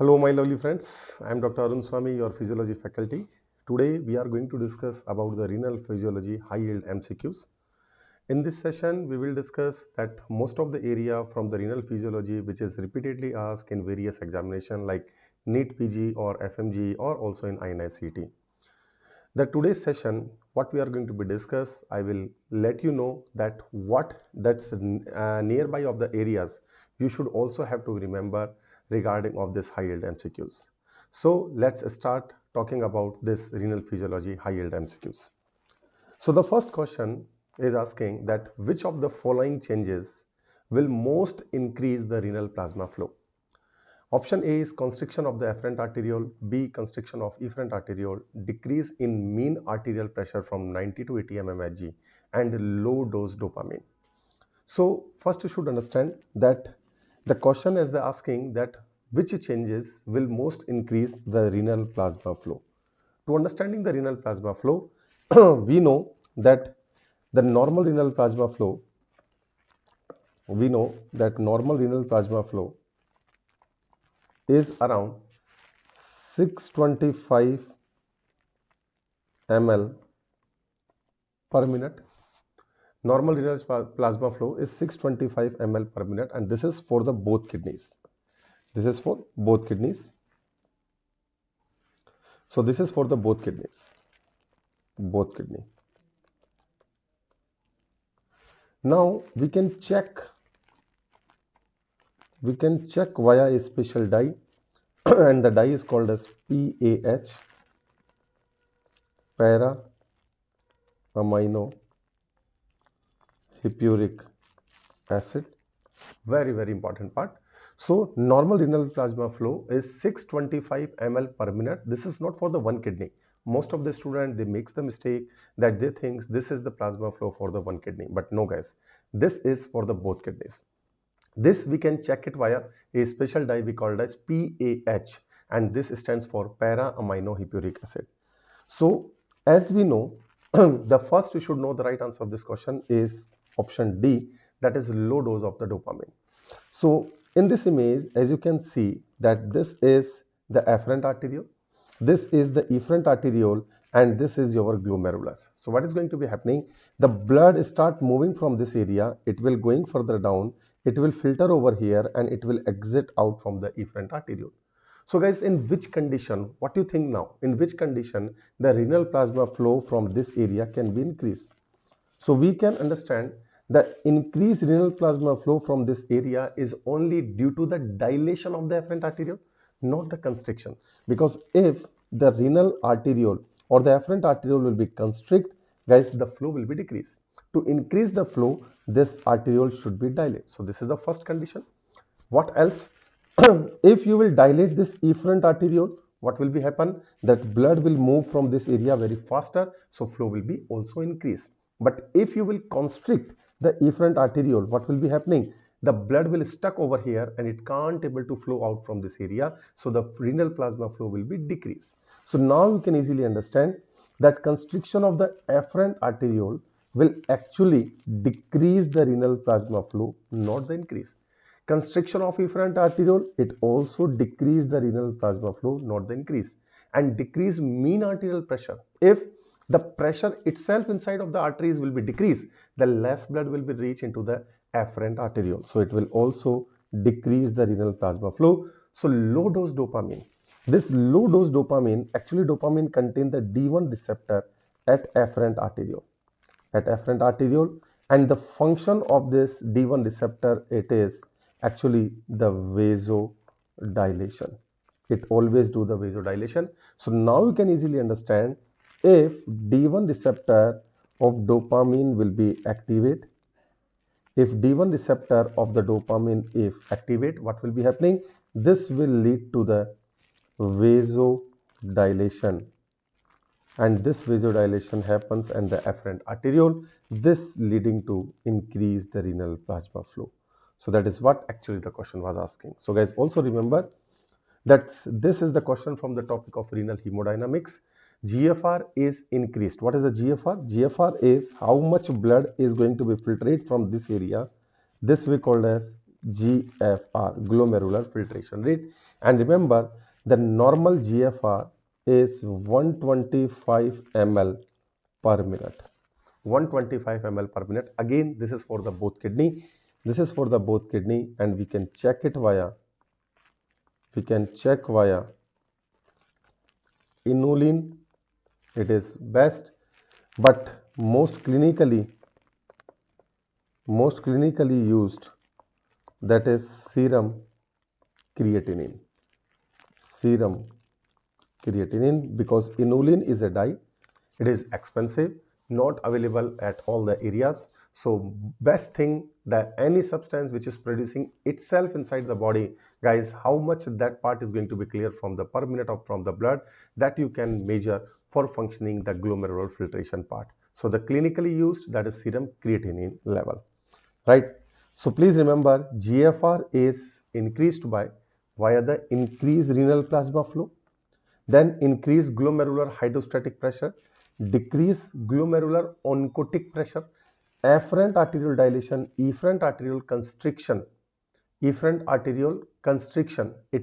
Hello my lovely friends, I am Dr. Arun Swami, your physiology faculty. Today we are going to discuss about the renal physiology high yield MCQs. In this session we will discuss that most of the area from the renal physiology which is repeatedly asked in various examinations like NEET PG or FMGE or also in INI-CET. The today's session, what we are going to be discuss, I will let you know that what that's nearby of the areas you should also have to remember regarding of this high yield MCQs. So let's start talking about this renal physiology high yield MCQs. So the first question is asking that which of the following changes will most increase the renal plasma flow? Option A is constriction of the afferent arteriole, B constriction of efferent arteriole, decrease in mean arterial pressure from 90 to 80 mmHg, and low dose dopamine. So first you should understand that the question is asking that which changes will most increase the renal plasma flow. To understanding the renal plasma flow, we know that the normal renal plasma flow, is around 625 ml per minute. Normal renal plasma flow is 625 ml per minute, and this is for the both kidneys. This is for both kidneys. So this is for the both kidneys. Both kidney. Now we can check via a special dye and the dye is called as PAH, para amino hippuric acid. Very important part. So normal renal plasma flow is 625 ml per minute. This is not for the one kidney. Most of the students, they makes the mistake that they think this is the plasma flow for the one kidney, but no guys, this is for the both kidneys. This we can check it via a special dye we called as PAH, and this stands for para amino hippuric acid. So as we know, the first you should know the right answer of this question is option D, that is low dose of the dopamine. So in this image, as you can see that this is the afferent arteriole, this is the efferent arteriole, and this is your glomerulus. So what is going to be happening? The blood start moving from this area, it will going further down, it will filter over here, and it will exit out from the efferent arteriole. So guys, in which condition, what do you think now? In which condition the renal plasma flow from this area can be increased? So we can understand the increased renal plasma flow from this area is only due to the dilation of the afferent arteriole, not the constriction. Because if the renal arteriole or the afferent arteriole will be constrict, guys, the flow will be decreased. To increase the flow, this arteriole should be dilated. So this is the first condition. What else? If you will dilate this efferent arteriole, what will be happen? That blood will move from this area very faster, so flow will be also increased. But if you will constrict the efferent arteriole, what will be happening? The blood will stuck over here and it can't able to flow out from this area, so the renal plasma flow will be decreased. So now you can easily understand that constriction of the afferent arteriole will actually decrease the renal plasma flow, not the increase. Constriction of efferent arteriole, it also decrease the renal plasma flow, not the increase. And decrease mean arterial pressure. If the pressure itself inside of the arteries will be decreased, the less blood will be reached into the afferent arteriole. So it will also decrease the renal plasma flow. So low dose dopamine. This low dose dopamine, actually dopamine contains the D1 receptor at afferent arteriole. And the function of this D1 receptor, it is actually the vasodilation. It always do the vasodilation. So now you can easily understand if D1 receptor of dopamine will be activate. If D1 receptor of the dopamine if activate, what will be happening? This will lead to the vasodilation, and this vasodilation happens in the afferent arteriole, this leading to increase the renal plasma flow. So that is what actually the question was asking. So guys, also remember that this is the question from the topic of renal hemodynamics. GFR is increased. What is the GFR? GFR is how much blood is going to be filtrated from this area. This we called as GFR, glomerular filtration rate. And remember, the normal GFR is 125 ml per minute. 125 ml per minute. Again, this is for the both kidney. This is for the both kidney, and we can check it via inulin. It is best, but most clinically used, that is serum creatinine. Because inulin is a dye, it is expensive, not available at all the areas. So best thing, that any substance which is producing itself inside the body, guys, how much that part is going to be clear from the per minute of from the blood, that you can measure for functioning the glomerular filtration part. So the clinically used, that is serum creatinine level, right? So please remember, GFR is increased by via the increased renal plasma flow, then increase glomerular hydrostatic pressure, decrease glomerular oncotic pressure, afferent arterial dilation, efferent arterial constriction. It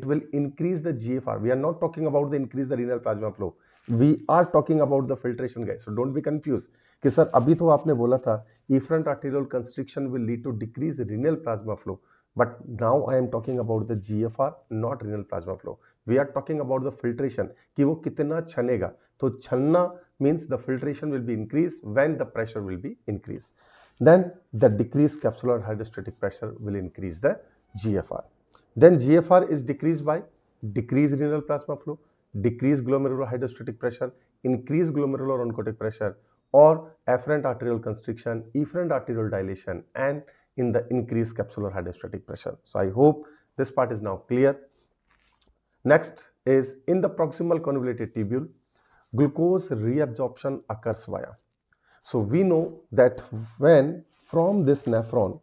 will increase the GFR. We are not talking about the increase the renal plasma flow. We are talking about the filtration, guys. So don't be confused कि sir अभी तो आपने बोला था efferent arterial constriction will lead to decrease renal plasma flow. But now I am talking about the GFR, not renal plasma flow. We are talking about the filtration कि वो कितना छनेगा. तो छलना means the filtration will be increased when the pressure will be increased. Then the decreased capsular hydrostatic pressure will increase the GFR. Then GFR is decreased by decreased renal plasma flow, decreased glomerular hydrostatic pressure, increased glomerular oncotic pressure, or afferent arterial constriction, efferent arterial dilation, and in the increased capsular hydrostatic pressure. So I hope this part is now clear. Next is in the proximal convoluted tubule, glucose reabsorption occurs via. So we know that when from this nephron,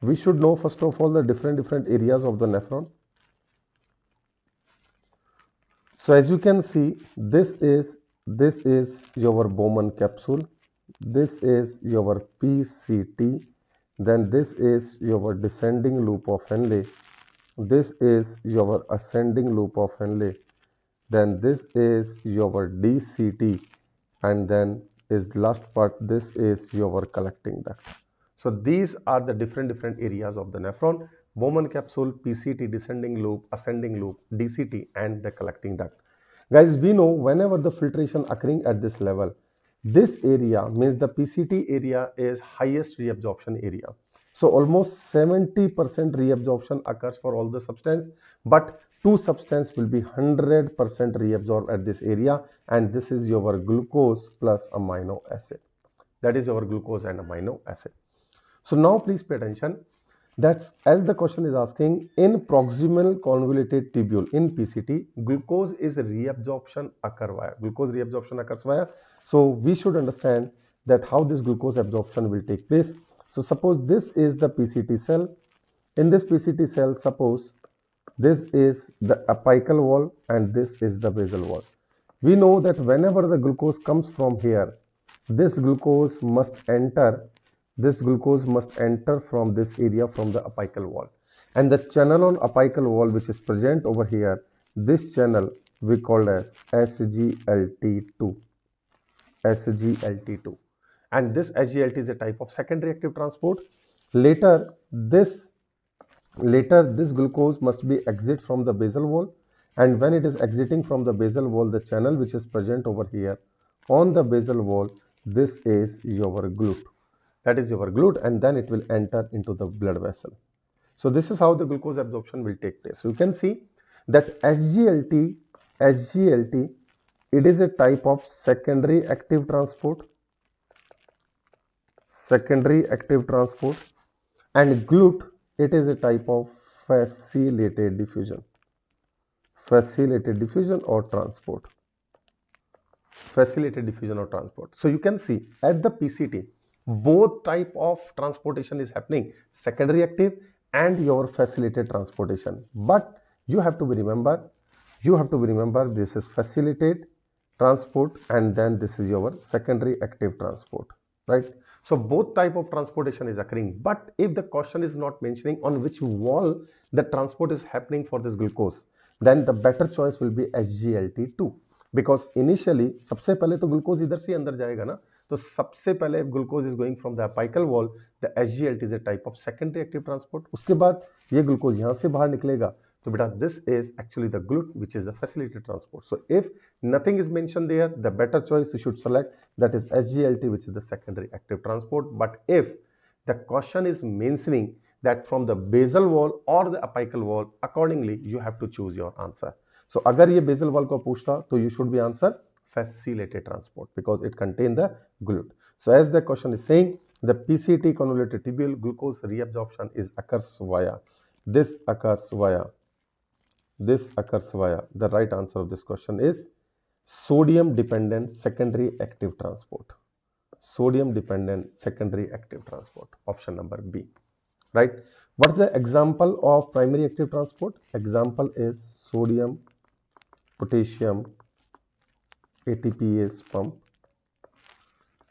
we should know first of all the different areas of the nephron. So as you can see, this is your Bowman capsule, this is your PCT, then this is your descending loop of Henle, this is your ascending loop of Henle, then this is your DCT, and then is last part, this is your collecting duct. So these are the different areas of the nephron: Bowman capsule, PCT, descending loop, ascending loop, DCT, and the collecting duct. Guys, we know whenever the filtration occurring at this level, this area means the PCT area is highest reabsorption area. So almost 70% reabsorption occurs for all the substance, but two substance will be 100% reabsorbed at this area, and this is your glucose plus amino acid. That is your glucose and amino acid. So now please pay attention. That's as the question is asking, in proximal convoluted tubule in PCT, glucose reabsorption occurs via. So we should understand that how this glucose absorption will take place. So suppose this is the PCT cell. In this PCT cell, suppose this is the apical wall and this is the basal wall. We know that whenever the glucose comes from here, this glucose must enter from this area, from the apical wall, and the channel on apical wall which is present over here, this channel we call as SGLT2, and this SGLT is a type of secondary active transport. Later this glucose must be exit from the basal wall, and when it is exiting from the basal wall, the channel which is present over here on the basal wall, this is your GLUT. That is your GLUT, and then it will enter into the blood vessel. So this is how the glucose absorption will take place. So you can see that SGLT, it is a type of secondary active transport, and GLUT, it is a type of facilitated diffusion or transport. So you can see at the PCT, both type of transportation is happening, secondary active and your facilitated transportation. But you have to be remember this is facilitated transport and then this is your secondary active transport, right? So both type of transportation is occurring, but if the question is not mentioning on which wall the transport is happening for this glucose, then the better choice will be SGLT2, because initially सबसे पहले तो glucose इधर से अंदर जाएगा ना, तो सबसे पहले glucose is going from the apical wall, the SGLT is a type of secondary active transport. उसके बाद ये glucose यहाँ से बाहर निकलेगा, तो बेटा this is actually the GLUT, which is the facilitated transport. So if nothing is mentioned there, the better choice you should select, that is SGLT, which is the secondary active transport. But if the question is mentioning that from the basal wall or the apical wall, accordingly you have to choose your answer. So अगर ये basal wall को पूछता तो you should be answer facilitated transport because it contain the GLUT. So as the question is saying, the PCT convoluted tubule glucose reabsorption occurs via the right answer of this question is sodium dependent secondary active transport. Sodium dependent secondary active transport, option number B, right? What is the example of primary active transport? Example is sodium potassium ATPase pump.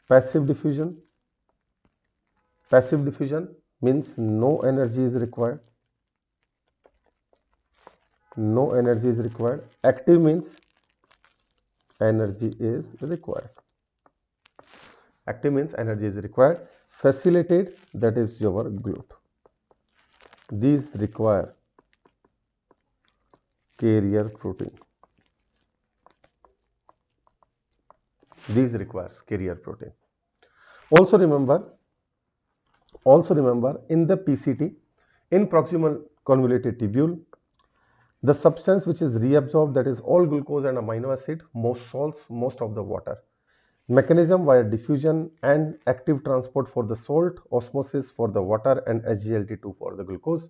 Passive diffusion means no energy is required. Active means energy is required. Facilitated, that is your GLUT. These require carrier protein. Also remember in the PCT, in proximal convoluted tubule, the substance which is reabsorbed, that is all glucose and amino acid, most salts, most of the water. Mechanism via diffusion and active transport for the salt, osmosis for the water, and SGLT2 for the glucose.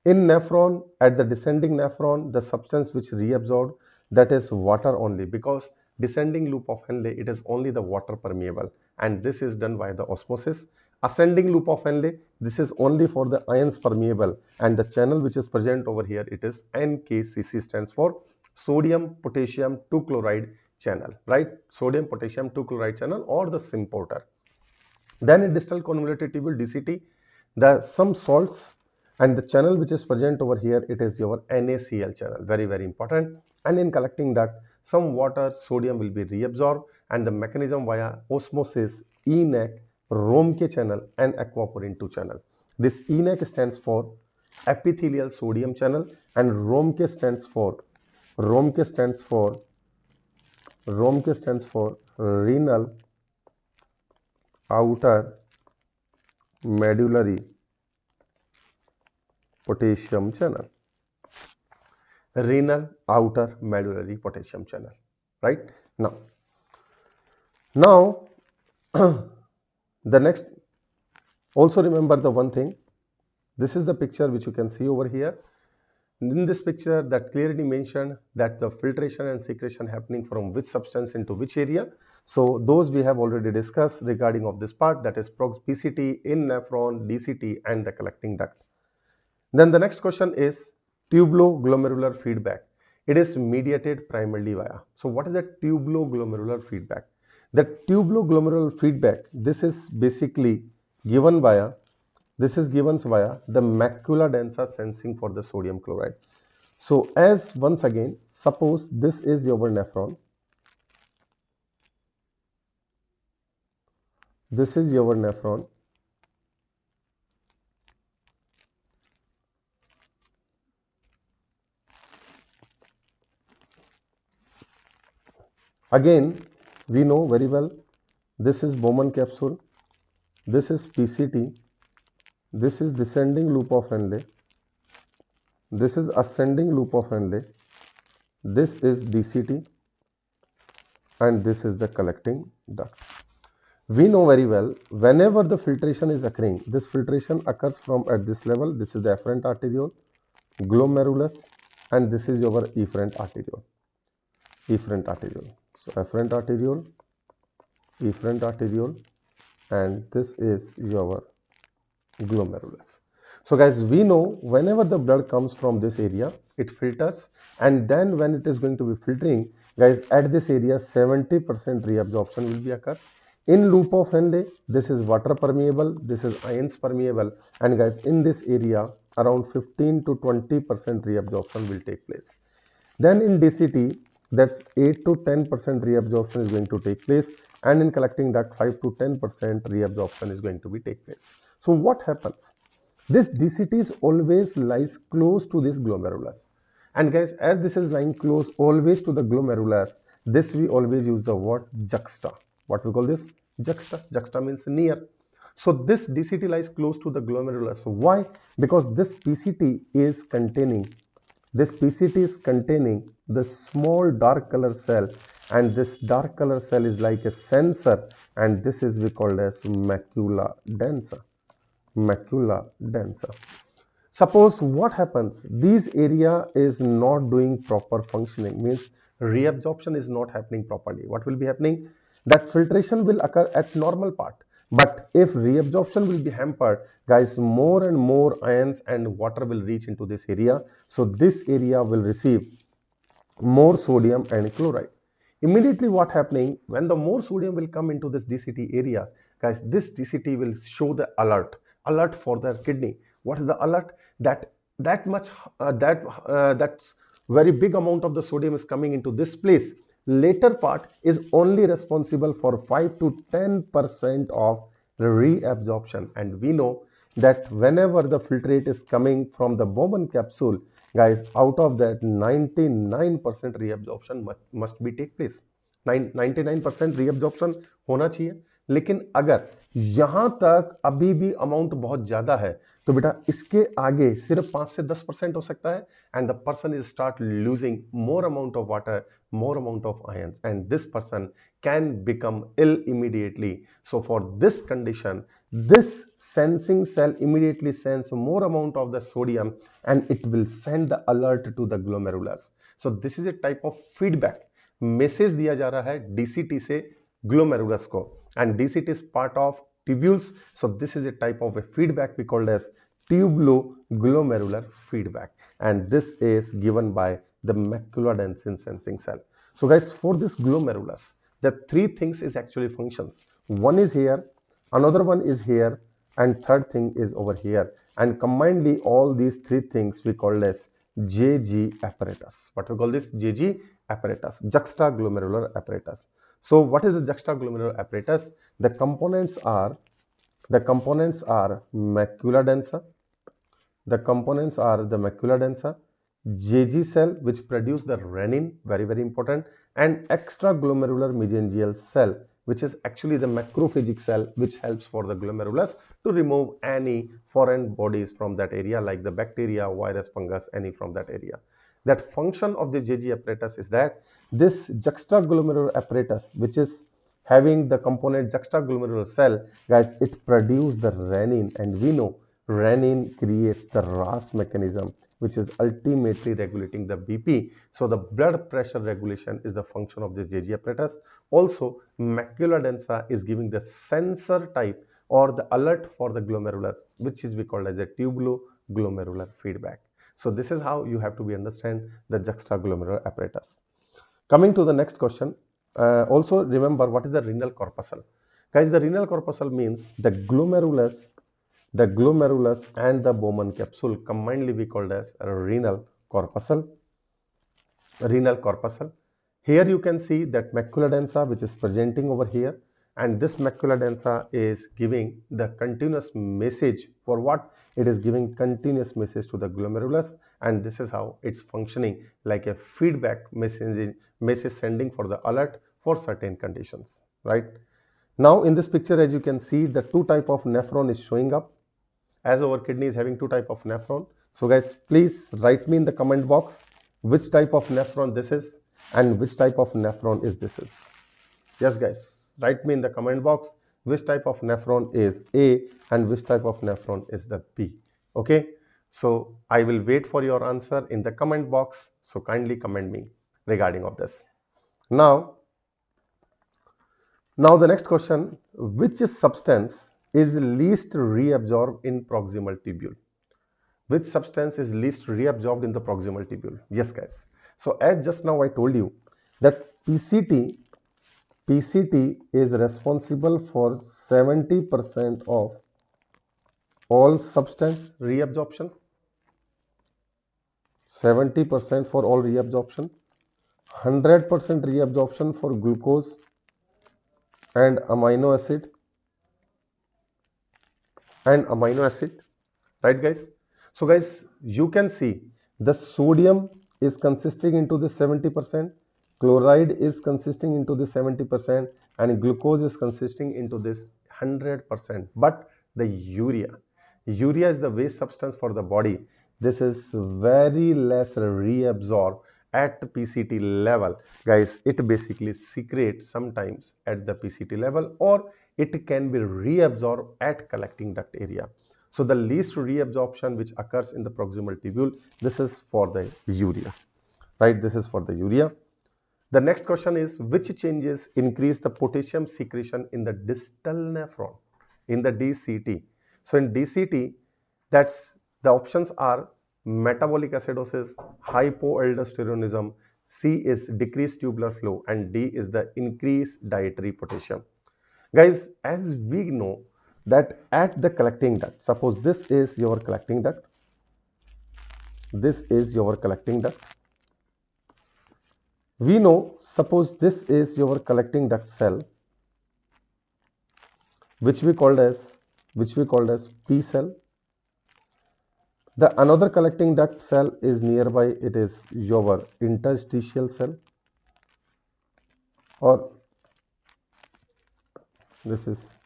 In nephron, at the descending nephron, the substance which reabsorbed, that is water only, because descending loop of Henle, it is only the water permeable, and this is done by the osmosis. Ascending loop of Henle, this is only for the ions permeable, and the channel which is present over here, it is NKCC, stands for sodium potassium 2 chloride channel, right? Sodium potassium 2 chloride channel or the symporter. Then in distal convoluted tubule DCT, some salts, and the channel which is present over here, it is your NaCl channel, very important. And in collecting duct, some water, sodium will be reabsorbed, and the mechanism via osmosis, ENaC, Romke channel and aquaporin 2 channel. This ENaC stands for epithelial sodium channel, and Romke stands for renal outer medullary potassium channel. Renal outer medullary potassium channel, right? Now the next, also remember the one thing, this is the picture which you can see over here. In this picture, that clearly mentioned that the filtration and secretion happening from which substance into which area. So those we have already discussed regarding of this part, that is PCT, in nephron, DCT, and the collecting duct. Then the next question is tubuloglomerular feedback. It is mediated primarily via. So what is that tubuloglomerular feedback? The tubuloglomerular feedback, this is basically given via the macula densa sensing for the sodium chloride. So as once again, suppose this is your nephron. This is your nephron. Again, we know very well, this is Bowman capsule, this is PCT, this is descending loop of Henle, this is ascending loop of Henle, this is DCT, and this is the collecting duct. We know very well, whenever the filtration is occurring, this filtration occurs from at this level. This is the afferent arteriole, glomerulus, and this is your efferent arteriole. So afferent arteriole, efferent arteriole, and this is your glomerulus. So guys, we know whenever the blood comes from this area, it filters, and then when it is going to be filtering, guys, at this area 70% reabsorption will be occur. In loop of Henle, this is water permeable, this is ions permeable, and guys, in this area around 15 to 20% reabsorption will take place. Then in DCT, that's 8 to 10% reabsorption is going to take place, and in collecting duct 5 to 10% reabsorption is going to be take place. So what happens? This DCT is always lies close to this glomerulus, and guys, as this is lying close always to the glomerulus, this we always use the word juxta. What we call this? Juxta. Juxta means near. So this DCT lies close to the glomerulus. Why? Because this PCT is containing the small dark color cell, and this dark color cell is like a sensor, and this is we called as macula densa. Macula densa. Suppose what happens, this area is not doing proper functioning, means reabsorption is not happening properly. What will be happening? That filtration will occur at normal part, but if reabsorption will be hampered, guys, more and more ions and water will reach into this area. So this area will receive more sodium and chloride. Immediately what happening, when the more sodium will come into this DCT areas, guys, this DCT will show the alert for the kidney. What is the alert? That's very big amount of the sodium is coming into this place. Later part is only responsible for 5 to 10% of reabsorption, and we know that whenever the filtrate is coming from the Bowman capsule, guys, out of that 99% reabsorption must be take place. 99% reabsorpशन होना चाहिए, लेकिन अगर यहां तक अभी भी amount बहुत ज्यादा है तो बेटा इसके आगे सिर्फ 5 से 10% हो सकता है, and the person is start losing more amount of water, more amount of ions, and this person can become ill immediately. So for this condition, this sensing cell immediately sends more amount of the sodium, and it will send the alert to the glomerulus. So this is a type of feedback. Message दिया जा रहा है DCT से glomerulus को, and DCT is part of tubules. So this is a type of a feedback we called as tubuloglomerular feedback, and this is given by the macula densin sensing cell. So guys, for this glomerulus, the three things is actually functions. One is here, another one is here, and third thing is over here, and combinedly all these three things we call as JG apparatus. What we call this? JG apparatus, juxtaglomerular apparatus. So what is the juxtaglomerular apparatus? The components are macula densa. The components are the macula densa, JG cell which produce the renin, very very important, and extraglomerular mesangial cell which is actually the macrophagic cell which helps for the glomerulus to remove any foreign bodies from that area, like the bacteria, virus, fungus, any from that area. That function of the JG apparatus is that this juxtaglomerular apparatus, which is having the component juxtaglomerular cell, guys, it produces the renin, and we know renin creates the RAAS mechanism, which is ultimately regulating the BP. So the blood pressure regulation is the function of this JG apparatus. Also, macula densa is giving the sensor type or the alert for the glomerulus, which is we called as a tubuloglomerular feedback. So this is how you have to be understand the juxtaglomerular apparatus. Coming to the next question, also remember what is the renal corpuscle. Guys, the renal corpuscle means the glomerulus and the Bowman capsule combinedly we called as a renal corpuscle. Here you can see that macula densa which is presenting over here, and this macula densa is giving the continuous message. For what? It is giving continuous message to the glomerulus, and this is how it's functioning like a feedback message sending for the alert for certain conditions, right? Now in this picture, as you can see, the two type of nephron is showing up, as our kidney is having two type of nephron. So guys, please write me in the comment box which type of nephron this is and which type of nephron is this is. Yes guys, write me in the comment box which type of nephron is A and which type of nephron is the B. Okay, so I will wait for your answer in the comment box, so kindly comment me regarding of this. Now the next question, which substance is least reabsorbed in proximal tubule? Which substance is least reabsorbed in the proximal tubule? Yes, guys. So as just now I told you that PCT is responsible for 70% of all substance reabsorption. 70% for all reabsorption. 100% reabsorption for glucose and amino acid, right guys? So guys, you can see the sodium is consisting into the 70%, chloride is consisting into the 70%, and glucose is consisting into this 100%. But the urea is the waste substance for the body. This is very less reabsorbed at PCT level. Guys, it basically secretes sometimes at the PCT level, or it can be reabsorbed at collecting duct area. So the least reabsorption which occurs in the proximal tubule, this is for the urea, right? This is for the urea. The next question is, which changes increase the potassium secretion in the distal nephron, in the DCT? So in DCT, that's the options are metabolic acidosis, hypoaldosteronism, C is decreased tubular flow, and D is the increased dietary potassium. Guys, as we know that at the collecting duct, suppose this is your collecting duct, we know, suppose this is your collecting duct cell, which we called as P cell. The another collecting duct cell is nearby, it is your interstitial cell, or this is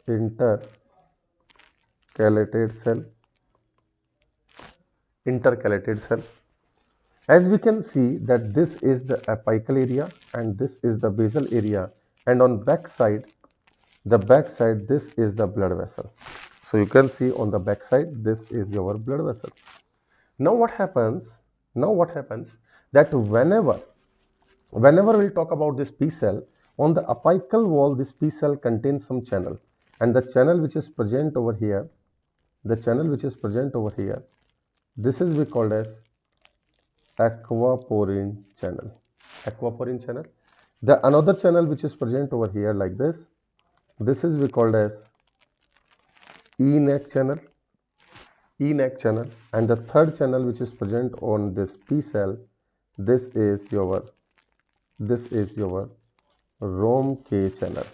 intercalated cell. As we can see that this is the apical area and this is the basal area, and on back side this is the blood vessel. So you can see on the back side this is your blood vessel. Now what happens that whenever we talk about this P cell, on the apical wall this P cell contains some channel, and the channel which is present over here, this is we called as aquaporine channel. The another channel which is present over here like this is we called as neck channel, and the third channel which is present on this P cell, this is your Romke channel.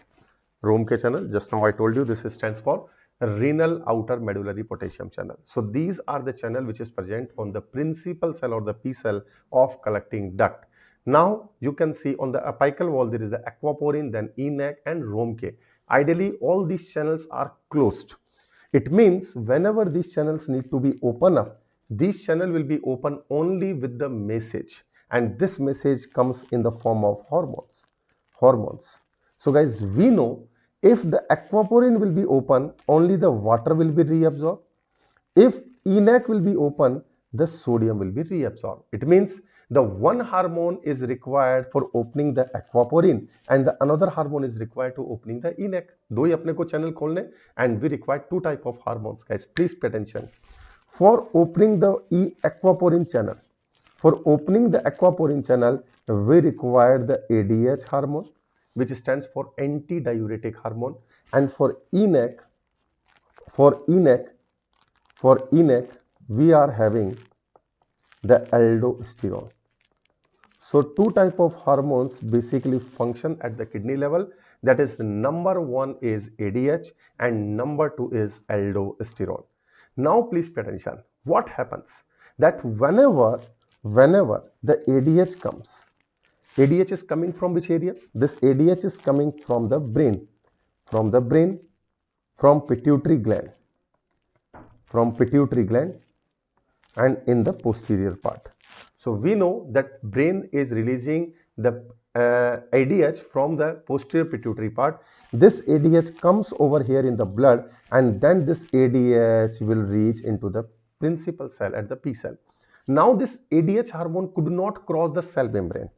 Just now I told you this stands for renal outer medullary potassium channel. So these are the channel which is present on the principal cell or the P cell of collecting duct. Now you can see on the apical wall there is the aquaporine, then neck and Romke. Ideally all these channels are closed. It means whenever these channels need to be open up, these channel will be open only with the message, and this message comes in the form of hormones. So guys, we know if the aquaporine will be open, only the water will be reabsorbed. If neck will be open, the sodium will be reabsorbed. It means the one hormone is required for opening the aquaporine and the another hormone is required to opening the neck. दो ही अपने को channel खोलने, and we require two type of hormones. Guys, please pay attention. For opening the aquaporine channel, we require the ADH hormone, which stands for antidiuretic hormone, and for neck we are having the aldosterone. So two type of hormones basically function at the kidney level. That is, number one is ADH and number two is aldosterone. Now please pay attention. What happens that whenever the ADH comes, ADH is coming from which area? This ADH is coming from the brain, from pituitary gland, and in the posterior part. So we know that brain is releasing the ADH from the posterior pituitary part. This ADH comes over here in the blood, and then this ADH will reach into the principal cell at the P cell. Now this ADH hormone could not cross the cell membrane.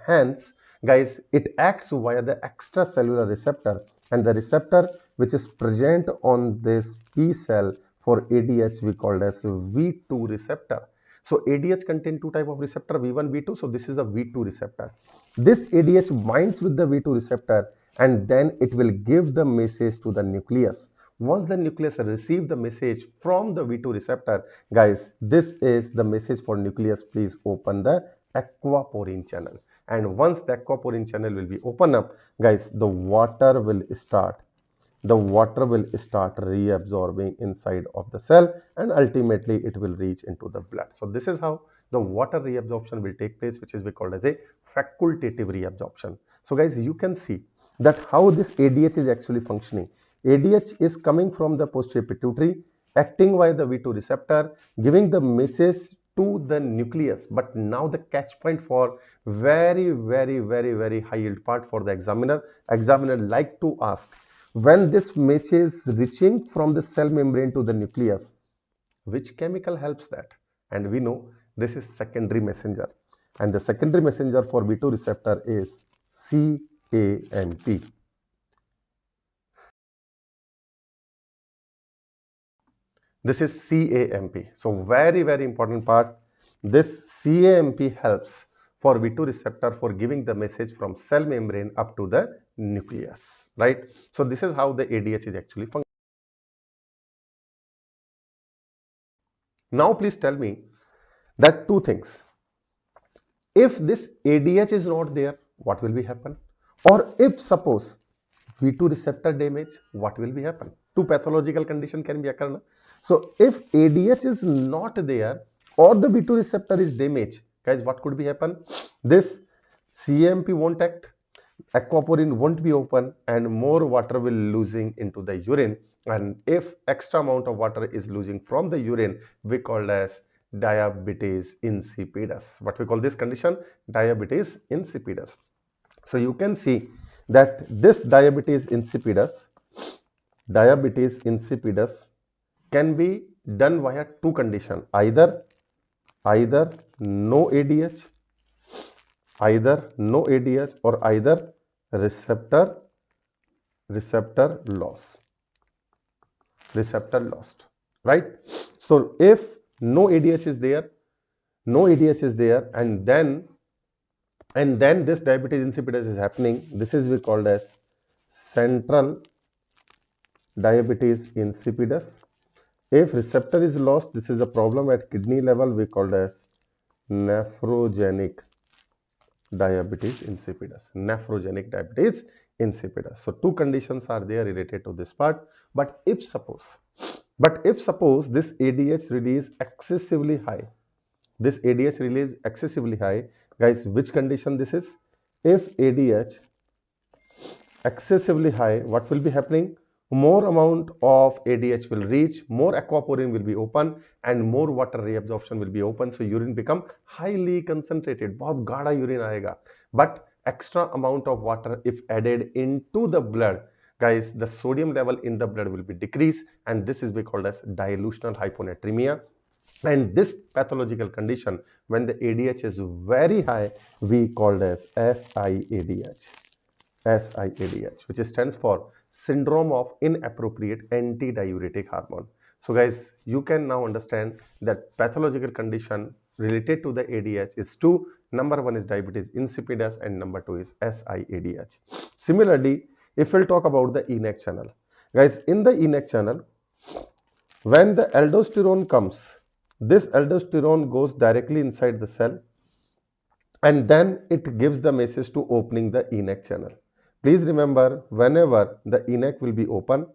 Hence, guys, it acts via the extracellular receptor, and the receptor which is present on this P cell for ADH we called as V2 receptor. So ADH contain two type of receptor, V1, V2. So this is the V2 receptor. This ADH binds with the V2 receptor and then it will give the message to the nucleus. Once the nucleus receive the message from the V2 receptor, guys, this is the message for nucleus. Please open the aquaporine channel. And once the aquaporine channel will be open up, guys, the water will start reabsorbing inside of the cell and ultimately it will reach into the blood. So this is how the water reabsorption will take place, which is called as a facultative reabsorption. So guys, you can see that how this ADH is actually functioning. ADH is coming from the posterior pituitary, acting via the V2 receptor, giving the message to the nucleus. But now the catch point for very high yield part for the examiner like to ask, when this message is reaching from the cell membrane to the nucleus, which chemical helps that? And we know this is secondary messenger, and the secondary messenger for V2 receptor is CAMP. This is CAMP. So very important part. This CAMP helps for V2 receptor for giving the message from cell membrane up to the nucleus, right? So this is how the ADH is actually functioning. Now please tell me that two things. If this ADH is not there, what will be happen? Or if suppose V2 receptor damage, what will be happen? Two pathological condition can be occur. So if ADH is not there or the V2 receptor is damaged, guys, what could be happen? This CAMP won't act, aquaporine won't be open, and more water will losing into the urine. And if extra amount of water is losing from the urine, we call as diabetes insipidus. What we call this condition? Diabetes insipidus. So you can see that this diabetes insipidus can be done via two conditions, either no ADH, or either receptor lost, right? So if no ADH is there, and then this diabetes insipidus is happening, this is we called as central diabetes insipidus. If receptor is lost, this is a problem at kidney level, we called as nephrogenic diabetes insipidus. So two conditions are there related to this part. But if suppose this ADH release excessively high, guys, which condition this is? If ADH excessively high, what will be happening? More amount of ADH will reach, more aquaporine will be open, and more water reabsorption will be open. So urine become highly concentrated, बहुत गाढ़ा urine आएगा. But extra amount of water if added into the blood, guys, the sodium level in the blood will be decreased, and this is called as dilutional hyponatremia. And this pathological condition, when the ADH is very high, we called as SIADH, which stands for syndrome of inappropriate antidiuretic hormone. So guys, you can now understand that pathological condition related to the ADH is two. Number one is diabetes insipidus and number two is SIADH. Similarly, if we'll talk about the ENaC channel, guys, in the ENaC channel, when the aldosterone comes, this aldosterone goes directly inside the cell and then it gives the message to opening the ENaC channel. Please remember, whenever the ENaC will be open,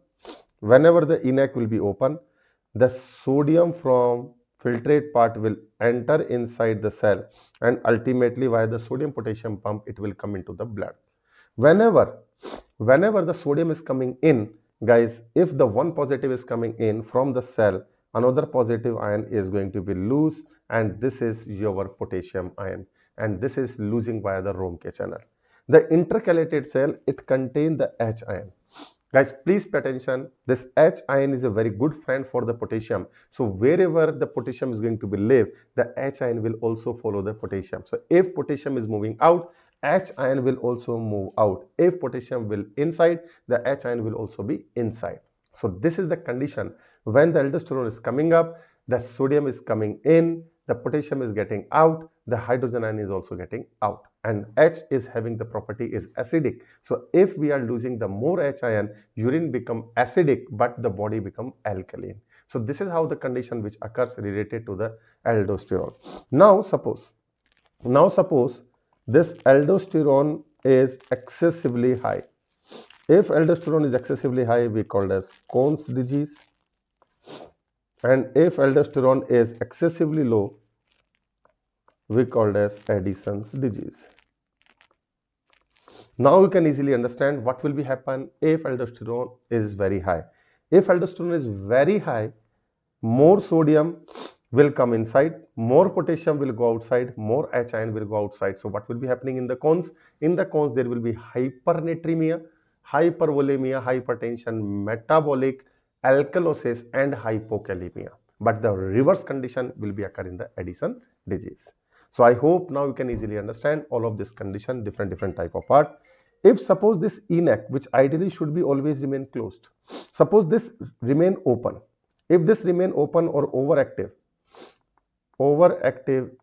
the sodium from filtrate part will enter inside the cell and ultimately via the sodium potassium pump it will come into the blood. Whenever the sodium is coming in, guys, if the one positive is coming in from the cell, another positive ion is going to be loose, and this is your potassium ion, and this is losing via the Romke channel. The intercalated cell, it contains the H ion. Guys, please pay attention. This H ion is a very good friend for the potassium. So wherever the potassium is going to be live, the H ion will also follow the potassium. So if potassium is moving out, H ion will also move out. If potassium will inside, the H ion will also be inside. So this is the condition. When the aldosterone is coming up, the sodium is coming in, the potassium is getting out, the hydrogen ion is also getting out, and H is having the property is acidic. So if we are losing the more H ion, urine become acidic but the body become alkaline. So this is how the condition which occurs related to the aldosterone. Now suppose this aldosterone is excessively high. If aldosterone is excessively high, we call it as Conn's disease, and if aldosterone is excessively low, we call it as Addison's disease. Now you can easily understand what will be happen if aldosterone is very high. If aldosterone is very high, more sodium will come inside, more potassium will go outside, more H ion will go outside. So what will be happening in the cones? In the cones there will be hypernatremia, hypervolemia, hypertension, metabolic alkalosis and hypokalemia. But the reverse condition will be occur in the Addison disease. So I hope now you can easily understand all of this condition, different type of part. If suppose this neck, which ideally should be always remain closed, suppose this remain open. If this remain open or overactive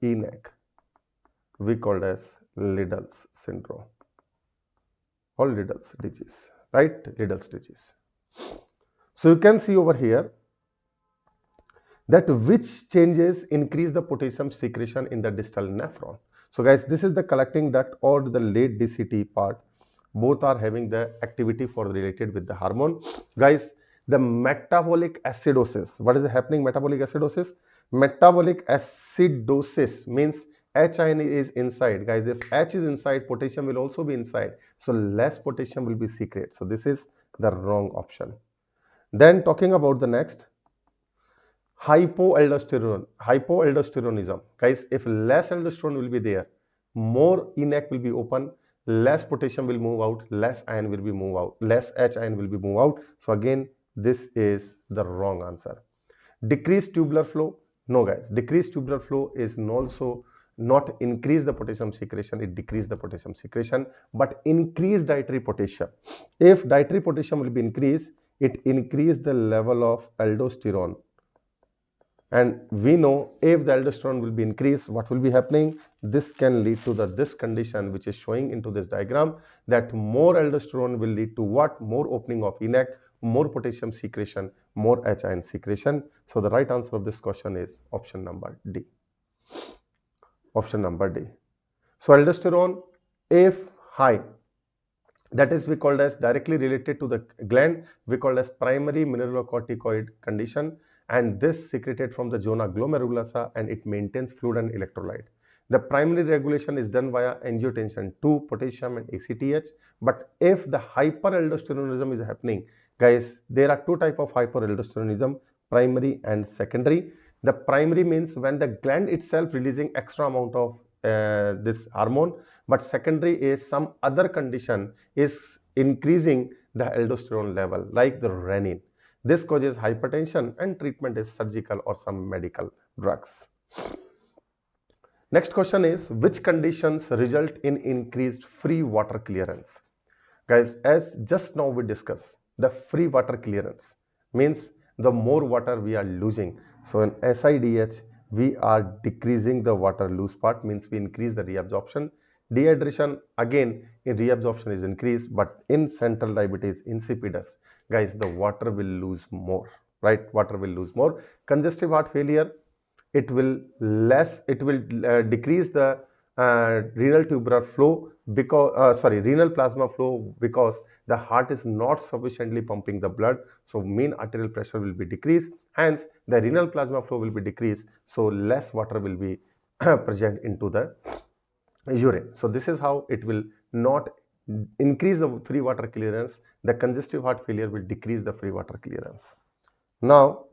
neck, we call it as Liddell's syndrome or Liddell's disease, right? Liddell's disease. So you can see over here that which changes increase the potassium secretion in the distal nephron. So guys, this is the collecting duct or the late DCT part. Both are having the activity for related with the hormone. Guys, the metabolic acidosis. What is happening? Metabolic acidosis. Metabolic acidosis means H ion is inside. Guys, if H is inside, potassium will also be inside. So less potassium will be secreted. So this is the wrong option. Then talking about the next, hypoaldosteronism. Guys, if less aldosterone will be there, more neck will be open, less potassium will move out, less ion will be move out, less H ion will be move out. So again, this is the wrong answer. Decreased tubular flow. No guys, decreased tubular flow is also not increase the potassium secretion, it decrease the potassium secretion, but increase dietary potassium. If dietary potassium will be increased, it increase the level of aldosterone. And we know if the aldosterone will be increased, what will be happening? This can lead to this condition which is showing into this diagram, that more aldosterone will lead to what? More opening of neck, more potassium secretion, more H ion secretion. So the right answer of this question is option number D. Option number D. So aldosterone, if high, that is we called as directly related to the gland, we called as primary mineralocorticoid condition, and this secreted from the zona glomerulular and it maintains fluid and electrolyte. The primary regulation is done via angiotensin 2, potassium and ACTH. But if the hyperaldosteronism is happening, guys, there are two types of hyperaldosteronism, primary and secondary. The primary means when the gland itself releasing extra amount of this hormone, but secondary is some other condition is increasing the aldosterone level like the renin. This causes hypertension and treatment is surgical or some medical drugs. Next question is, which conditions result in increased free water clearance? Guys, as just now we discussed, the free water clearance means the more water we are losing. So in SIDH, we are decreasing the water loose part, means we increase the reabsorption. Dehydration, again in reabsorption is increased, but in central diabetes insipidus, guys, the water will lose more, right? Water will lose more. Congestive heart failure, it will decrease the renal tubular flow because renal plasma flow, because the heart is not sufficiently pumping the blood, so mean arterial pressure will be decreased, hence the renal plasma flow will be decreased, so less water will be present into the urine. So this is how it will not increase the free water clearance. The congestive heart failure will decrease the free water clearance. Now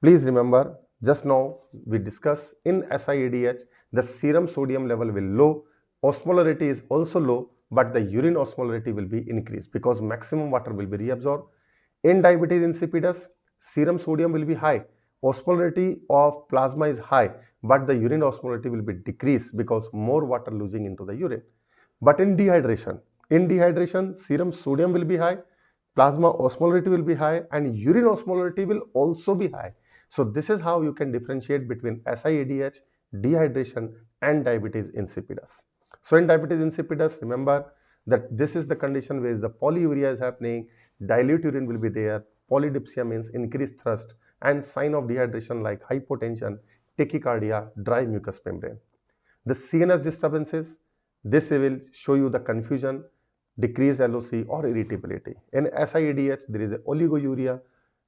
please remember, just now we discussed in SIADH, the serum sodium level will low, osmolarity is also low, but the urine osmolarity will be increased because maximum water will be reabsorbed. In diabetes insipidus, serum sodium will be high, osmolarity of plasma is high, but the urine osmolarity will be decreased because more water losing into the urine. But in dehydration, serum sodium will be high, plasma osmolarity will be high, and urine osmolarity will also be high. So this is how you can differentiate between SIADH, dehydration, and diabetes insipidus. So in diabetes insipidus, remember that this is the condition where the polyuria is happening, dilute urine will be there, polydipsia means increased thirst, and sign of dehydration like hypotension, tachycardia, dry mucous membrane. The CNS disturbances, this will show you the confusion, decreased LOC or irritability. In SIADH, there is a oliguria,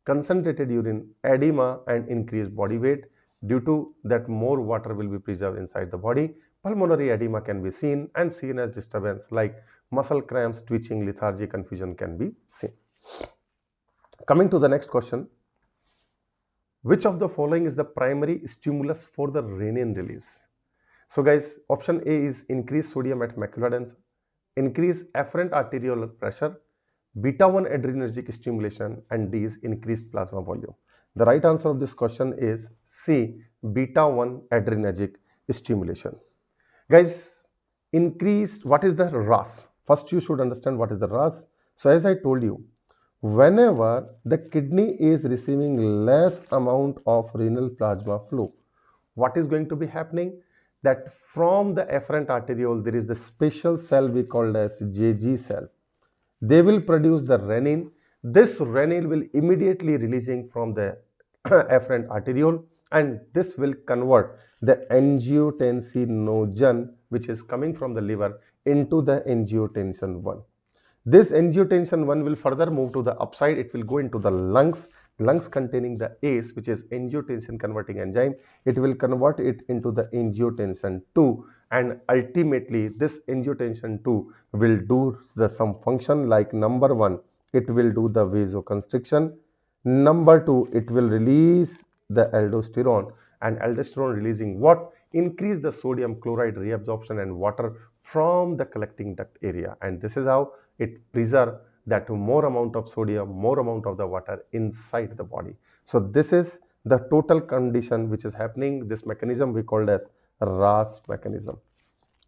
concentrated urine, edema, and increased body weight. Due to that, more water will be preserved inside the body. Pulmonary edema can be seen, and CNS disturbance like muscle cramps, twitching, lethargy, confusion can be seen. Coming to the next question, which of the following is the primary stimulus for the renin release? So guys, option A is increased sodium at macula densa, increased afferent arterial pressure, beta 1 adrenergic stimulation, and D is increased plasma volume. The right answer of this question is C, beta 1 adrenergic stimulation. Guys, increased, what is the RAAS? First you should understand what is the RAAS. So as I told you, whenever the kidney is receiving less amount of renal plasma flow, what is going to be happening? That from the afferent arteriole there is the special cell we called as JG cell. They will produce the renin. This renin will immediately releasing from the afferent arteriole, and this will convert the angiotensinogen which is coming from the liver into the angiotensin 1. This angiotensin 1 will further move to the upside. It will go into the lungs containing the ACE, which is angiotensin converting enzyme. It will convert it into the angiotensin 2, and ultimately this angiotensin 2 will do some function like number 1, it will do the vasoconstriction. Number 2, it will release the aldosterone, and aldosterone releasing what? Increase the sodium chloride reabsorption and water from the collecting duct area, and this is how it preserves that more amount of sodium, more amount of the water inside the body. So this is the total condition which is happening. This mechanism we called as RAAS mechanism.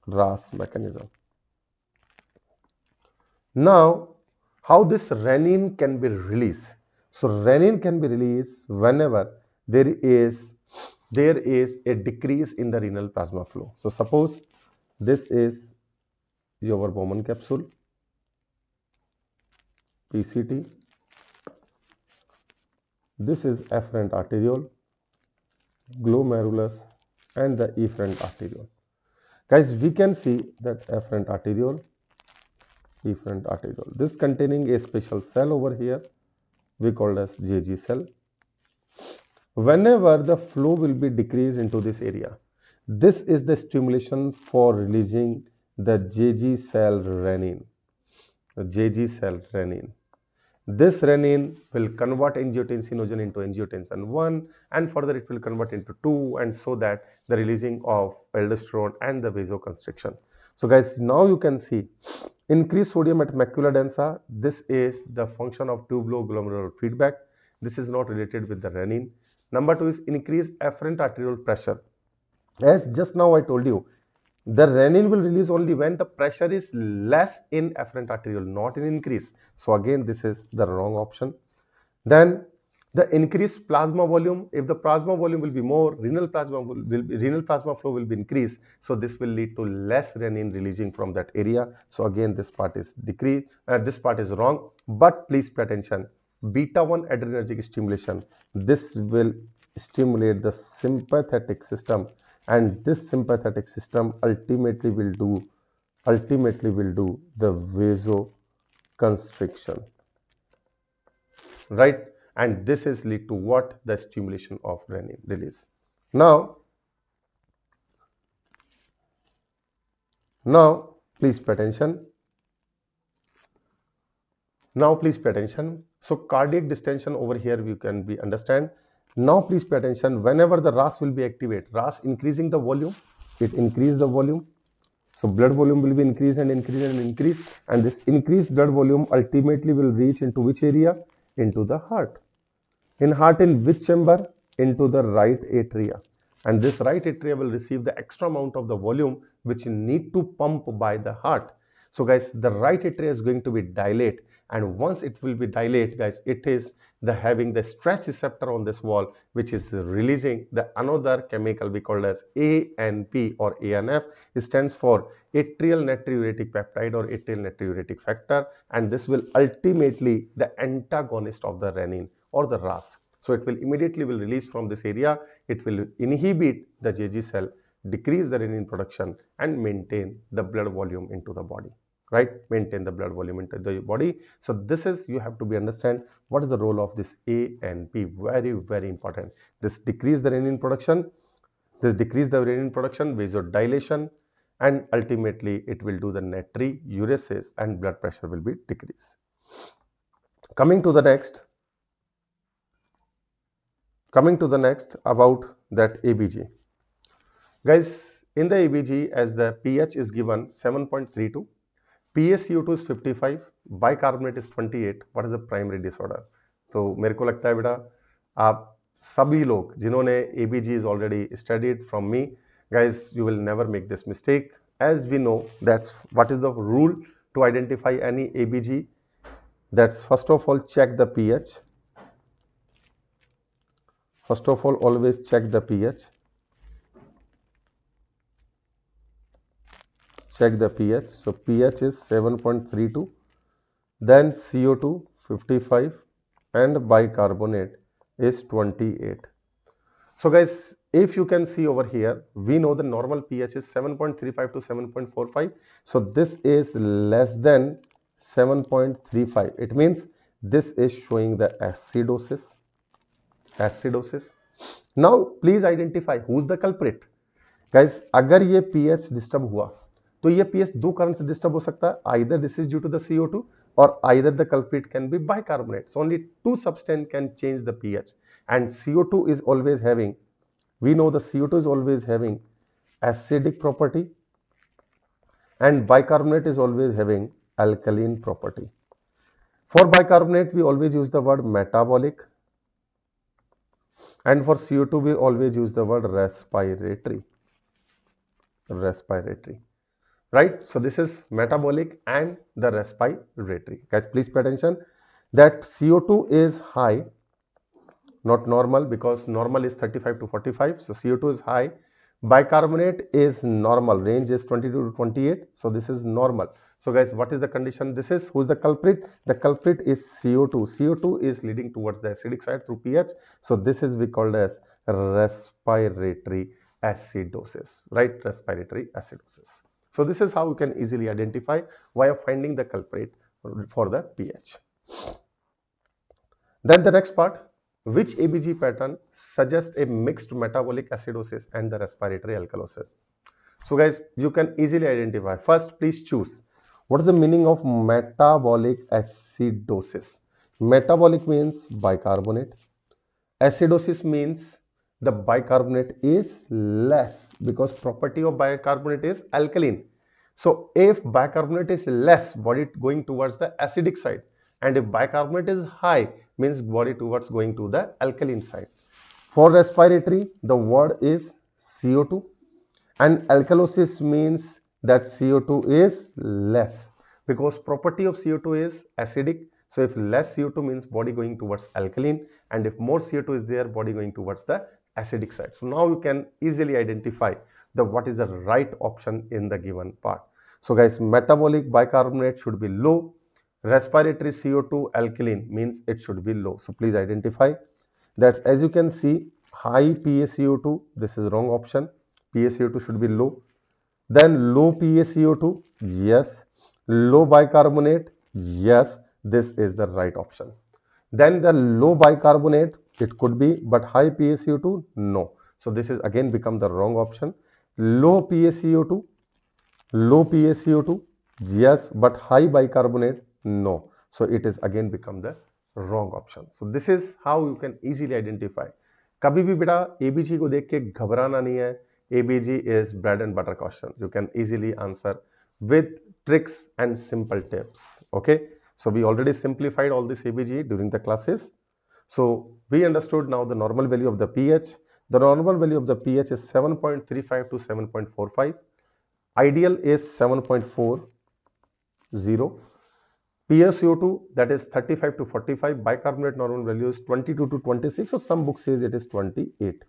RAAS mechanism. Now, how this renin can be released? So renin can be released whenever there is a decrease in the renal plasma flow. So suppose this is your Bowman capsule, PCT. This is afferent arteriole, glomerulus, and the efferent arteriole. Guys, we can see that afferent arteriole, efferent arteriole. This containing a special cell over here, we called as JG cell. Whenever the flow will be decreased into this area, this is the stimulation for releasing the JG cell renin. The JG cell renin. This renin will convert angiotensinogen into angiotensin 1, and further it will convert into 2, and so that the releasing of aldosterone and the vasoconstriction. So guys, now you can see increased sodium at macula densa. This is the function of tubuloglomerular feedback. This is not related with the renin. Number 2 is increased afferent arterial pressure. As just now I told you, the renin will release only when the pressure is less in afferent arteriole, not in increase. So again, this is the wrong option. Then the increased plasma volume. If the plasma volume will be more, renal plasma flow will be increased. So this will lead to less renin releasing from that area. So again, this part is decreased. This part is wrong. But please pay attention. Beta 1 adrenergic stimulation. This will stimulate the sympathetic system, and this sympathetic system ultimately will do the vasoconstriction, right? And this is lead to what? The stimulation of renin release. Now please pay attention. So cardiac distension over here we can be understand. Now please pay attention. Whenever the RAAS will be activated, RAAS increasing the volume, it increase the volume. So blood volume will be increased and increase and increase, and this increased blood volume ultimately will reach into which area? Into the heart. In heart, in which chamber? Into the right atria. and this right atria will receive the extra amount of the volume which need to pump by the heart. So guys, the right atria is going to be dilate, and once it will be dilate, guys, it is the having the stress receptor on this wall which is releasing the another chemical we call as ANP or ANF. It stands for atrial natriuretic peptide or atrial natriuretic factor, and this will ultimately the antagonist of the renin or the RAAS. So it will immediately will release from this area. It will inhibit the JG cell, decrease the renin production, and maintain the blood volume into the body. Right, maintain the blood volume into the body. So this is, you have to be understand what is the role of this ANP. Very important. This decrease the renin production. This decrease the renin production, vasodilation, and ultimately it will do the natriuresis and blood pressure will be decreased. Coming to the next about that ABG. Guys, in the ABG, as the pH is given 7.32, PaCO2 is 55, bicarbonate is 28. What is the primary disorder? तो मेरे को लगता है बेटा आप सभी लोग जिन्होंने ABG is already studied from me, guys, you will never make this mistake. As we know, that's what is the rule to identify any ABG. That's first of all check the pH. First of all, always check the pH. Check the pH. So pH is 7.32, then CO2 55, and bicarbonate is 28. So guys, if you can see over here, we know the normal pH is 7.35 to 7.45. So this is less than 7.35. It means this is showing the acidosis. Now please identify who's the culprit. Guys, अगर ये pH disturb हुआ तो ये pH दो कारण से disturb हो सकता है. Either this is due to the CO2 or either the culprit can be bicarbonate. So only two substance can change the pH, and CO2 is always having, we know the CO2 is always having acidic property and bicarbonate is always having alkaline property. For bicarbonate we always use the word metabolic, and for CO2 we always use the word respiratory. Right, so this is metabolic and the respiratory. Guys, please pay attention that CO2 is high, not normal, because normal is 35 to 45. So CO2 is high. Bicarbonate is normal, range is 22 to 28. So this is normal. So guys, what is the condition? This is, who's the culprit? The culprit is CO2. CO2 is leading towards the acidic side through pH. So this is we called as respiratory acidosis, right? Respiratory acidosis. So this is how you can easily identify via finding the culprit for the pH. Then the next part, which ABG pattern suggests a mixed metabolic acidosis and the respiratory alkalosis? So guys, you can easily identify. First, please choose. What is the meaning of metabolic acidosis? Metabolic means bicarbonate. Acidosis means the bicarbonate is less, because property of bicarbonate is alkaline. So if bicarbonate is less, body going towards the acidic side, and if bicarbonate is high, means body towards going to the alkaline side. For respiratory, the word is CO2, and alkalosis means that CO2 is less, because property of CO2 is acidic. So if less CO2 means body going towards alkaline, and if more CO2 is there, body going towards the acidic side. So now you can easily identify the what is the right option in the given part. So guys, metabolic bicarbonate should be low, respiratory CO2 alkaline means it should be low. So please identify that. As you can see, high PaCO2, this is wrong option. PaCO2 should be low. Then low PaCO2, yes. Low bicarbonate, yes. This is the right option. Then the low bicarbonate, it could be, but high PaCO2, no. So this is again become the wrong option. Low PaCO2, yes, but high bicarbonate, no. So it is again become the wrong option. So this is how you can easily identify. कभी भी बेटा ABG को देख के घबराना नहीं है. ABG is bread and butter question. You can easily answer with tricks and simple tips. Okay. So we already simplified all this ABG during the classes. So we understood now the normal value of the pH, The normal value of the pH is 7.35 to 7.45. Ideal is 7.40. PaCO2, that is 35 to 45. Bicarbonate normal value is 22 to 26, or some books says it is 28.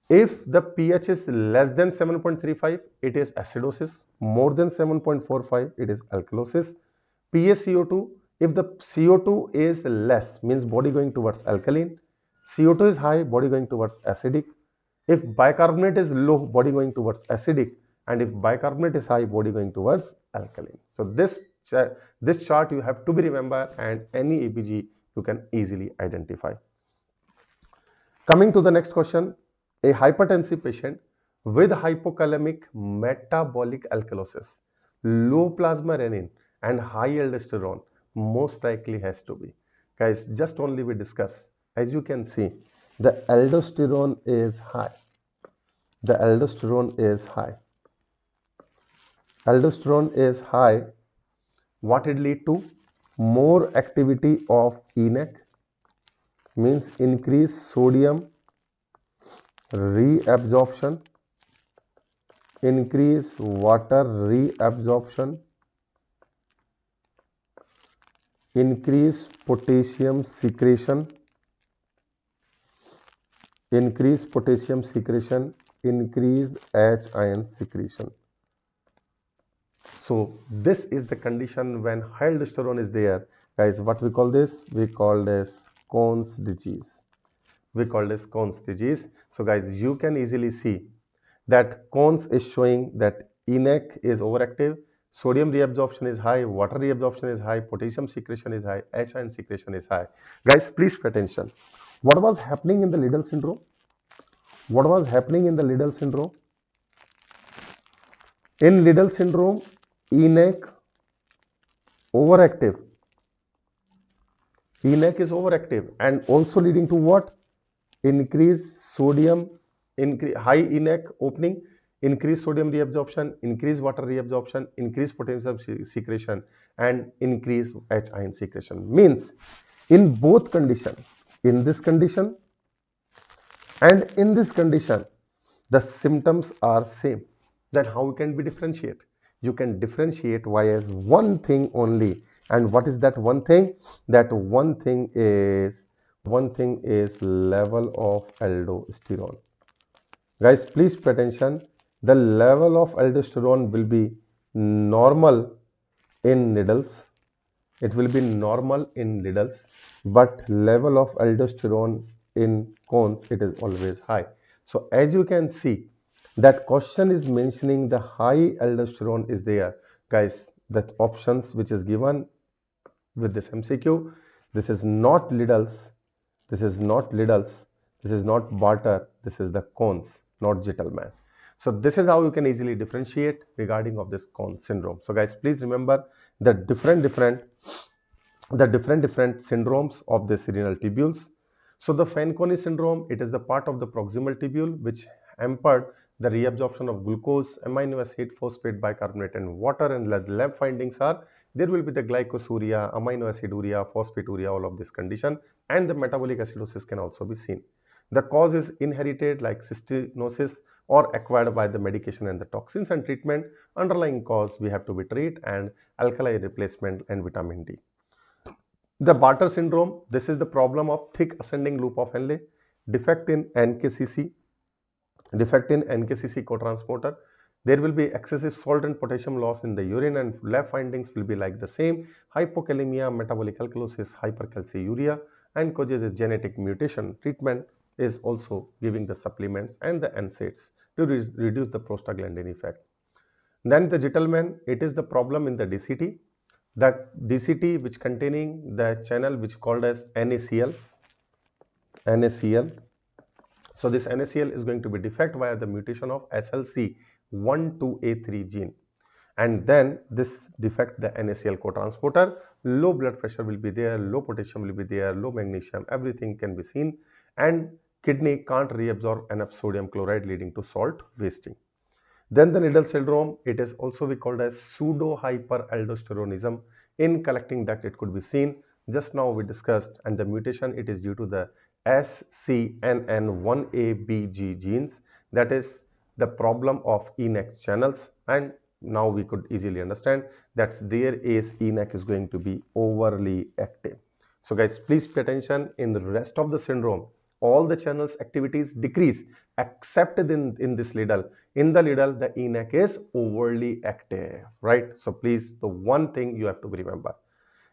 If the pH is less than 7.35, it is acidosis. More than 7.45, it is alkalosis. PaCO2, if the CO2 is less, means body going towards alkaline. CO2 is high, body going towards acidic. If bicarbonate is low, body going towards acidic. And if bicarbonate is high, body going towards alkaline. So this chart you have to be remember, and any APG you can easily identify. Coming to the next question, a hypertensive patient with hypokalemic metabolic alkalosis, low plasma renin and high aldosterone most likely has to be. Guys, just only we discuss. As you can see, the aldosterone is high. The aldosterone is high. Aldosterone is high. What it lead to? More activity of ENaC, means increased sodium reabsorption, increase water reabsorption, increase potassium secretion, increase H ion secretion. So this is the condition when high aldosterone is there. Guys, what we call this? We call this Cohn's disease. So guys, you can easily see that Cohn's is showing that ENaC is overactive, sodium reabsorption is high, water reabsorption is high, potassium secretion is high, H ion secretion is high. Guys, please pay attention. What was happening in the Liddle syndrome? In Liddle syndrome, ENaC overactive. ENaC is overactive and also leading to what? Increased sodium, high ENaC opening, increased sodium reabsorption, increased water reabsorption, increased potassium secretion, and increased H ion secretion. Means in both condition, in this condition and in this condition, the symptoms are same. Then how you can be differentiate? You can differentiate Y as one thing only. And what is that one thing? That one thing is level of aldosterone. Guys, please pay attention. The level of aldosterone will be normal in needles. It will be normal in needles, but level of aldosterone in Cohn's, it is always high. So as you can see, that question is mentioning the high aldosterone is there. Guys, the options which is given with this MCQ, this is not Liddle's, this is not Barter, this is the Cohn's, not Gentleman. So this is how you can easily differentiate regarding of this Cohn's syndrome. So guys, please remember the different syndromes of this renal tubules. So the Fanconi syndrome, it is the part of the proximal tubule which hampered the reabsorption of glucose, amino acid, phosphate, bicarbonate and water, and the lab findings are there will be the glycosuria, amino aciduria, phosphaturia, all of this condition, and the metabolic acidosis can also be seen. The cause is inherited like cystinosis or acquired by the medication and the toxins, and treatment underlying cause we have to be treat and alkali replacement and vitamin D. The Barter syndrome, this is the problem of thick ascending loop of Henle, defect in NKCC cotransporter. There will be excessive salt and potassium loss in the urine, and lab findings will be like the same: hypokalemia, metabolic alkalosis, hypercalciuria, and causes is genetic mutation. Treatment is also giving the supplements and the NSAIDs to reduce the prostaglandin effect. Then the Gentleman, it is the problem in the DCT. The DCT which containing the channel which called as NaCl. So this NaCl is going to be defect via the mutation of SLC12A3 gene, and then this defect the NaCl cotransporter. Low blood pressure will be there, low potassium will be there, low magnesium, everything can be seen, and kidney can't reabsorb enough sodium chloride leading to salt wasting. Then the Liddle syndrome, it is also be called as pseudo hyperaldosteronism. In collecting duct it could be seen. Just now we discussed, and the mutation it is due to the SCNN1ABG genes, that is the problem of ENaC channels, and now we could easily understand that there is ENaC is going to be overly active. So guys, please pay attention. In the rest of the syndrome, all the channels activities decrease except in this Lidl. In the Lidl, the ENaC is overly active, right? So please, the one thing you have to remember.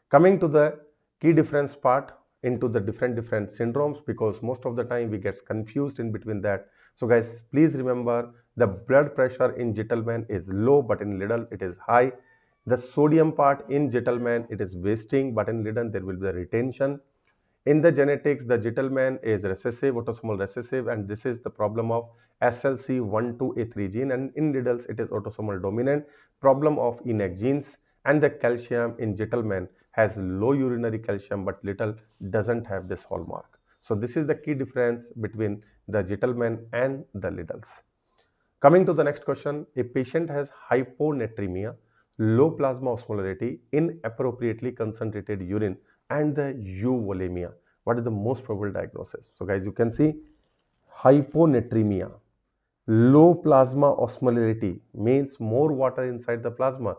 Coming to the key difference part into the different syndromes, because most of the time we get confused in between that. So guys, please remember the blood pressure in gentleman is low, but in Lidl it is high. The sodium part in gentleman it is wasting, but in Lidl there will be the retention. In the genetics, the gentleman is recessive, autosomal recessive, and this is the problem of SLC12A3 gene, and in Lidl's it is autosomal dominant, problem of ENaC genes, and the calcium in gentleman has low urinary calcium, but Lidl doesn't have this hallmark. So this is the key difference between the gentleman and the Lidl's. Coming to the next question, a patient has hyponatremia, low plasma osmolarity, inappropriately concentrated urine, and the euvolemia. What is the most probable diagnosis? So guys, you can see hyponatremia, low plasma osmolarity means more water inside the plasma.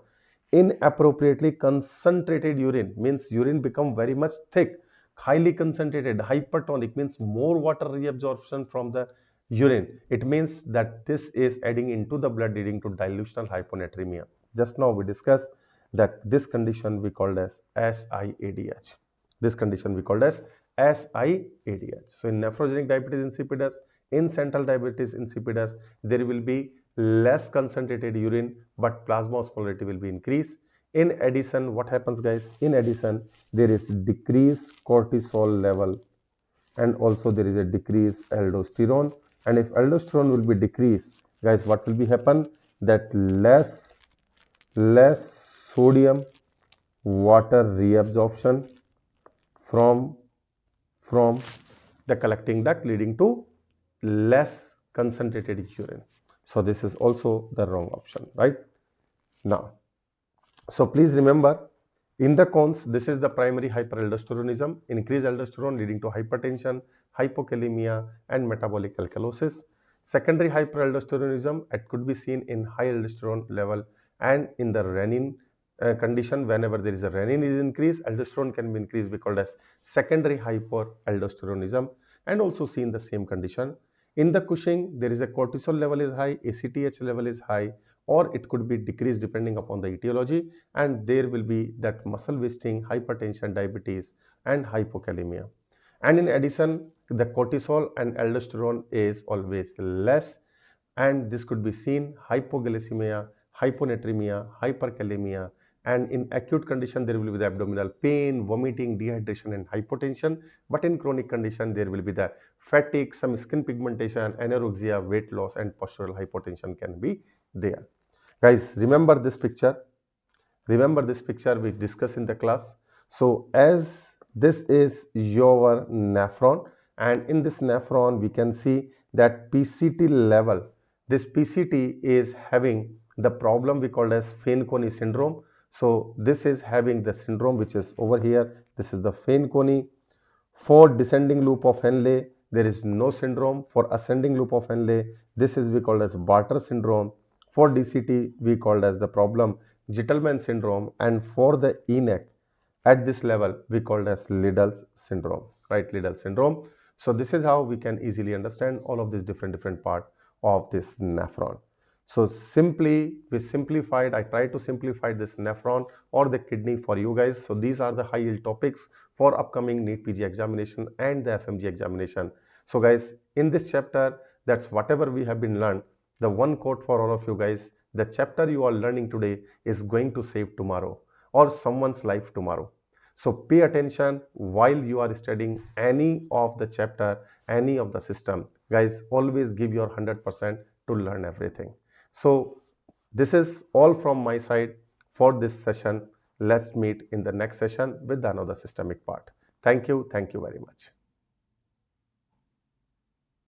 Inappropriately concentrated urine means urine become very much thick, highly concentrated. Hypertonic means more water reabsorption from the urine. It means that this is adding into the blood, leading to dilutional hyponatremia. Just now we discussed that this condition we called as SIADH. This condition we called as SIADH. So in nephrogenic diabetes insipidus, in central diabetes insipidus, there will be less concentrated urine, but plasma osmolarity will be increased. In addition, what happens guys? In addition, there is decreased cortisol level, and also there is a decreased aldosterone. And if aldosterone will be decreased, guys, what will be happen? That less sodium water reabsorption from the collecting duct, leading to less concentrated urine. So this is also the wrong option, right? Now, so please remember, in the cons, this is the primary hyperaldosteronism, increased aldosterone leading to hypertension, hypokalemia, and metabolic alkalosis. Secondary hyperaldosteronism, it could be seen in high aldosterone level, and in the renin condition, whenever there is a renin is increased, aldosterone can be increased, we call as secondary hyperaldosteronism, and also seen the same condition. In the Cushing, there is a cortisol level is high, ACTH level is high, or it could be decreased depending upon the etiology, and there will be that muscle wasting, hypertension, diabetes, and hypokalemia. And in addition, the cortisol and aldosterone is always less, and this could be seen hypoglycemia, hyponatremia, hyperkalemia, and in acute condition there will be the abdominal pain, vomiting, dehydration, and hypotension. But in chronic condition there will be the fatigue, some skin pigmentation, anorexia, weight loss, and postural hypotension can be there. Guys, remember this picture. Remember this picture we discussed in the class. So as this is your nephron, and in this nephron we can see that PCT level. This PCT is having the problem we called as Fanconi syndrome. So this is having the syndrome which is over here. This is the Fanconi. For descending loop of Henle, there is no syndrome. For ascending loop of Henle, this is we called as Bartter syndrome. For DCT, we called as the problem Gentleman syndrome. And for the ENaC, at this level, we called as Lidl's syndrome, right? Lidl's syndrome. So this is how we can easily understand all of these different part of this nephron. So simply, we simplified, I tried to simplify this nephron or the kidney for you guys. So these are the high yield topics for upcoming NEET PG examination and the FMG examination. So guys, in this chapter, that's whatever we have been learned. The one quote for all of you guys, the chapter you are learning today is going to save tomorrow or someone's life tomorrow. So pay attention while you are studying any of the chapter, any of the system. Guys, always give your 100% to learn everything. So this is all from my side for this session. Let's meet in the next session with another systemic part. Thank you very much.